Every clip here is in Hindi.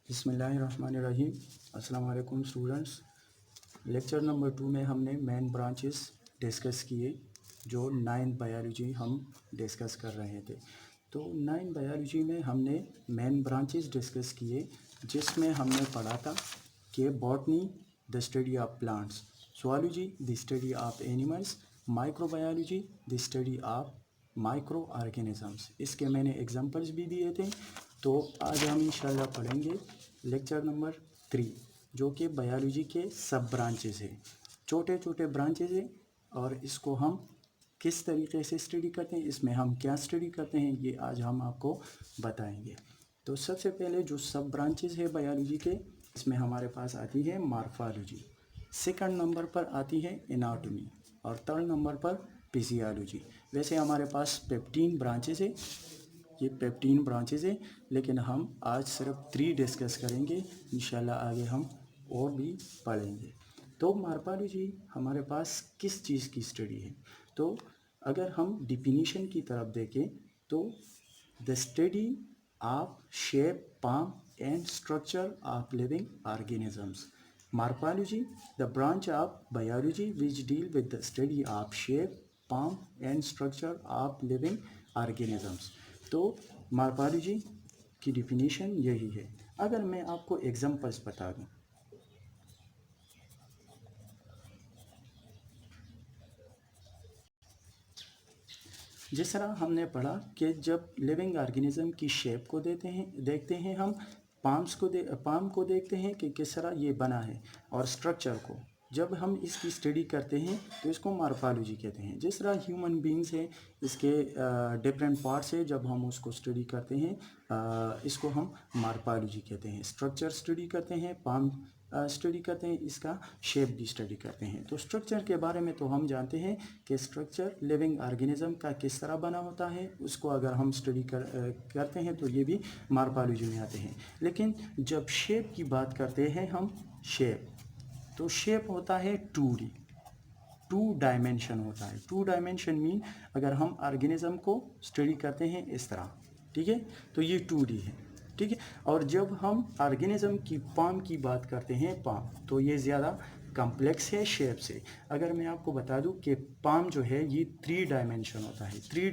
बिस्मिल्लाहिर्रहमानिर्रहीम। अस्सलाम वालेकुम स्टूडेंट्स। लेक्चर नंबर 2 में हमने मेन ब्रांचेस डिस्कस किए, जो 9 बायोलॉजी हम डिस्कस कर रहे थे। तो 9 बायोलॉजी में हमने मेन ब्रांचेस डिस्कस किए, जिसमें हमने पढ़ा था कि botany the study of plants, zoology the study of animals, microbiology the study of micro organisms. इसके मैंने एग्जांपल्स भी दिए थे। तो आज हम इंशाल्लाह पढ़ेंगे लेक्चर नंबर 3, जो कि बायोलॉजी के सब ब्रांचेस है, छोटे छोटे ब्रांचेस है। और इसको हम किस तरीके से स्टडी करते हैं, इसमें हम क्या स्टडी करते हैं, ये आज हम आपको बताएंगे। तो सबसे पहले जो सब ब्रांचेस है बायोलॉजी के, इसमें हमारे पास आती है मॉर्फोलॉजी, सेकंड नंबर पर आती है एनाटॉमी, और थर्ड नंबर पर फिजियोलॉजी। वैसे हमारे पास 15 ब्रांचेस है, ये 15 ब्रांचेस है, लेकिन हम आज सिर्फ 3 डिस्कस करेंगे। इंशाल्लाह आगे हम और भी पढ़ेंगे। तो मॉर्फोलॉजी हमारे पास किस चीज़ की स्टडी है? तो अगर हम डिफिनीशन की तरफ देखें तो the study of shape, form and structure of living organisms. Morphology, the branch of biology which deal with the study of shape, form and structure of living organisms. तो मॉर्फोलॉजी की डिफिनीशन यही है। अगर मैं आपको एग्जांपल्स बता दूं, जिस तरह हमने पढ़ा कि जब लिविंग ऑर्गेनिज्म की शेप को देखते हैं हम, पाम को देखते हैं कि किस तरह ये बना है, और स्ट्रक्चर को जब हम इसकी स्टडी करते हैं तो इसको मॉर्फोलॉजी कहते हैं। जिस तरह ह्यूमन बींग्स है, इसके डिफरेंट पार्ट्स है, जब हम उसको स्टडी करते हैं इसको हम मॉर्फोलॉजी कहते हैं। स्ट्रक्चर स्टडी करते हैं, पाम स्टडी करते हैं, इसका शेप भी स्टडी करते हैं। तो स्ट्रक्चर के बारे में तो हम जानते हैं कि स्ट्रक्चर लिविंग ऑर्गेनिज्म का किस तरह बना होता है, उसको अगर हम स्टडी करते हैं तो ये भी मॉर्फोलॉजी में आते हैं। लेकिन जब शेप की बात करते हैं हम, शेप, तो शेप होता है 2D, 2 डायमेंशन होता है। 2 डायमेंशन मीन अगर हम ऑर्गेनिज्म को स्टडी करते हैं इस तरह, ठीक है, तो ये 2D है, ठीक है। और जब हम ऑर्गेनिज्म की पाम की बात करते हैं, पाम, तो ये ज़्यादा कम्प्लेक्स है शेप से। अगर मैं आपको बता दूं कि पाम जो है ये 3 डायमेंशन होता है। 3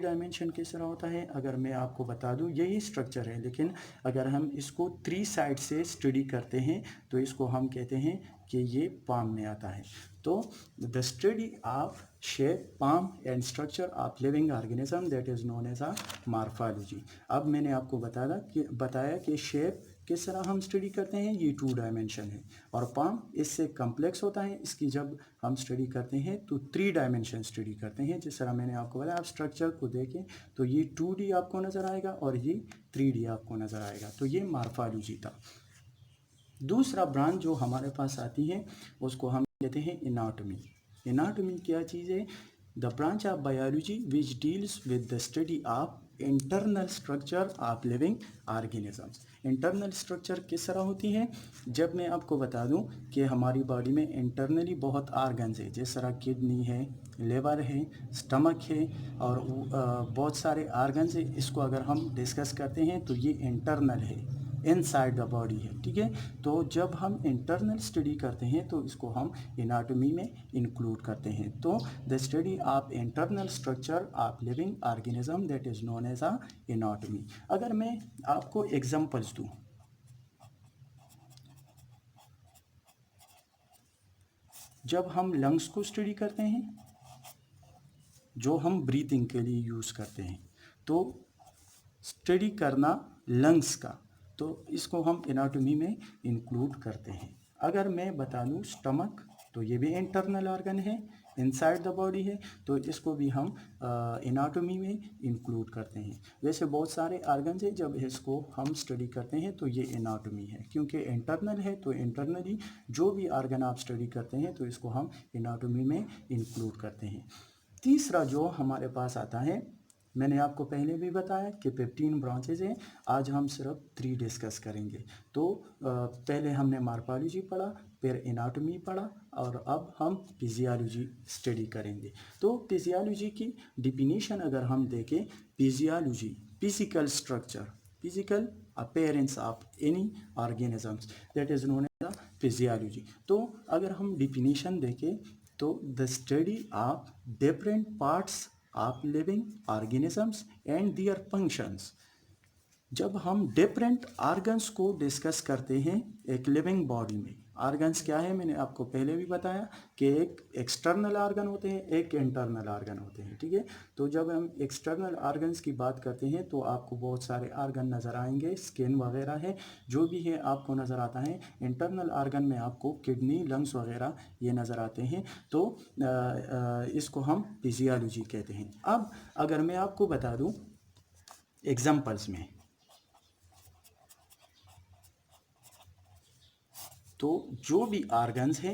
डायमेंशन किस तरह होता है, अगर मैं आपको बता दूं, यही स्ट्रक्चर है, लेकिन अगर हम इसको 3 साइड से स्टडी करते हैं तो इसको हम कहते हैं कि ये पाम में आता है। तो the study of shape, form and structure of living organism, that is known as a morphology. अब मैंने आपको बताया कि शेप किस तरह हम स्टडी करते हैं, ये 2 डायमेंशन है, और फॉर्म इससे कम्प्लेक्स होता है। इसकी जब हम स्टडी करते हैं तो 3 डायमेंशन स्टडी करते हैं। जिस तरह मैंने आपको बताया, आप स्ट्रक्चर को देखें तो ये 2D आपको नज़र आएगा और ये 3D आपको नज़र आएगा। तो ये मॉर्फोलॉजी था। दूसरा ब्रांच जो हमारे पास आती है उसको हम कहते हैं एनाटॉमी। एनाटॉमी क्या चीज़ है? The branch of biology which deals with the study of internal structure of living organisms. Internal structure किस तरह होती है? जब मैं आपको बता दूं कि हमारी बॉडी में इंटरनली बहुत आर्गन्स है, जिस तरह किडनी है, लेवर है, स्टमक है, और बहुत सारे आर्गन्स है। इसको अगर हम डिस्कस करते हैं तो ये इंटरनल है, इनसाइड द बॉडी है, ठीक है। तो जब हम इंटरनल स्टडी करते हैं तो इसको हम एनाटॉमी में इंक्लूड करते हैं। तो the study of internal structure of living organism, that is known as a anatomy. अगर मैं आपको एग्जांपल्स दूं, जब हम लंग्स को स्टडी करते हैं, जो हम ब्रीथिंग के लिए यूज़ करते हैं, तो स्टडी करना लंग्स का, तो इसको हम एनाटॉमी में इंक्लूड करते हैं। अगर मैं बता दूं स्टमक, तो ये भी इंटरनल ऑर्गन है, इनसाइड द बॉडी है, तो इसको भी हम एनाटॉमी में इंक्लूड करते हैं। वैसे बहुत सारे ऑर्गन्स हैं, जब इसको हम स्टडी करते हैं तो ये एनाटॉमी है, क्योंकि इंटरनल है तो इंटरनली जो भी ऑर्गन आप स्टडी करते हैं तो इसको हम एनाटॉमी में इंक्लूड करते हैं। तीसरा जो हमारे पास आता है, मैंने आपको पहले भी बताया कि 15 ब्रांचेज हैं, आज हम सिर्फ 3 डिस्कस करेंगे। तो पहले हमने मॉर्फोलॉजी पढ़ा, फिर एनाटॉमी पढ़ा, और अब हम फिजियोलॉजी स्टडी करेंगे। तो फिजियोलॉजी की डिफिनीशन अगर हम देखें, physiology physical structure, physical appearance of any organisms, that is known as the physiology. तो अगर हम definition देखें तो the study of different parts of living organisms and their functions. जब हम डिफरेंट आर्गन्स को डिस्कस करते हैं एक लिविंग बॉडी में, आर्गन्स क्या है मैंने आपको पहले भी बताया कि एक एक्सटर्नल आर्गन होते हैं, एक इंटरनल आर्गन होते हैं, ठीक है। तो जब हम एक्सटर्नल आर्गन्स की बात करते हैं तो आपको बहुत सारे आर्गन नज़र आएंगे, स्किन वगैरह है, जो भी है आपको नज़र आता है। इंटरनल आर्गन में आपको किडनी, लंग्स वगैरह ये नज़र आते हैं। तो इसको हम फिजियोलॉजी कहते हैं। अब अगर मैं आपको बता दूँ एग्जाम्पल्स में, तो जो भी आर्गन्स हैं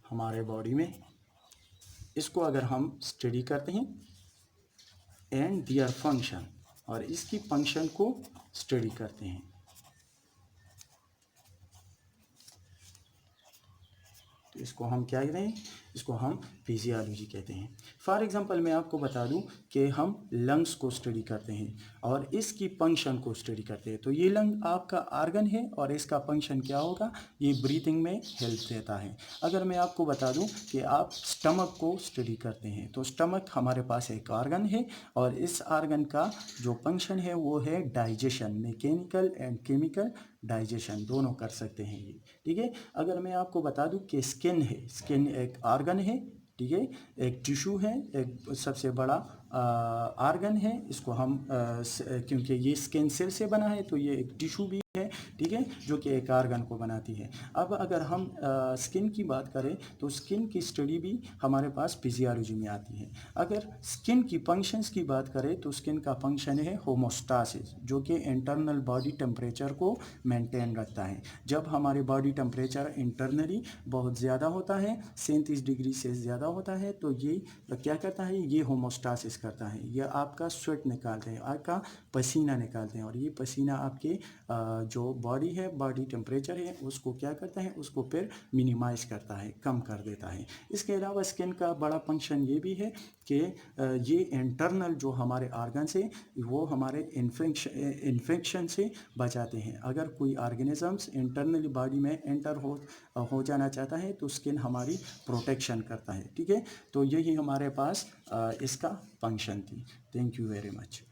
हमारे बॉडी में, इसको अगर हम स्टडी करते हैं एंड दियर फंक्शन, और इसकी फंक्शन को स्टडी करते हैं, तो इसको हम क्या कहते हैं, इसको हम फिजियोलॉजी कहते हैं। फॉर एग्जांपल मैं आपको बता दूं कि हम लंग्स को स्टडी करते हैं और इसकी फंक्शन को स्टडी करते हैं। तो ये लंग आपका आर्गन है और इसका फंक्शन क्या होगा, ये ब्रीथिंग में हेल्प देता है। अगर मैं आपको बता दूं कि आप स्टमक को स्टडी करते हैं, तो स्टमक हमारे पास एक आर्गन है और इस आर्गन का जो फंक्शन है वो है digestion, mechanical and chemical digestion दोनों कर सकते हैं ये, ठीक है। अगर मैं आपको बता दूं कि स्किन है, स्किन एक आर्गन है, ठीक है, एक टिश्यू है, एक सबसे बड़ा आर्गन है। इसको हम क्योंकि ये स्किन सेल से बना है तो ये एक टिश्यू भी है, ठीक है, जो कि एक आर्गन को बनाती है। अब अगर हम स्किन की बात करें तो स्किन की स्टडी भी हमारे पास फिजियोलॉजी में आती है। अगर स्किन की फंक्शंस की बात करें तो स्किन का फंक्शन है होमोस्टासिस, जो कि इंटरनल बॉडी टेम्परेचर को मेंटेन रखता है। जब हमारे बॉडी टेम्परेचर इंटरनली बहुत ज़्यादा होता है, 37 डिग्री से ज़्यादा होता है, तो ये क्या करता है, ये होमोस्टासिस करता है। ये आपका स्वेट निकालते हैं, आपका पसीना निकालते हैं, और ये पसीना आपके जो बॉडी है, बॉडी टेम्परेचर है, उसको क्या करता है, उसको फिर मिनिमाइज करता है, कम कर देता है। इसके अलावा स्किन का बड़ा फंक्शन ये भी है कि ये इंटरनल जो हमारे आर्गन्स है वो हमारे इन्फेक्शन से बचाते हैं। अगर कोई ऑर्गेनिजम्स इंटरनली बॉडी में एंटर हो जाना चाहता है तो स्किन हमारी प्रोटेक्शन करता है, ठीक है। तो यही हमारे पास इसका फंक्शन थी। Thank you very much.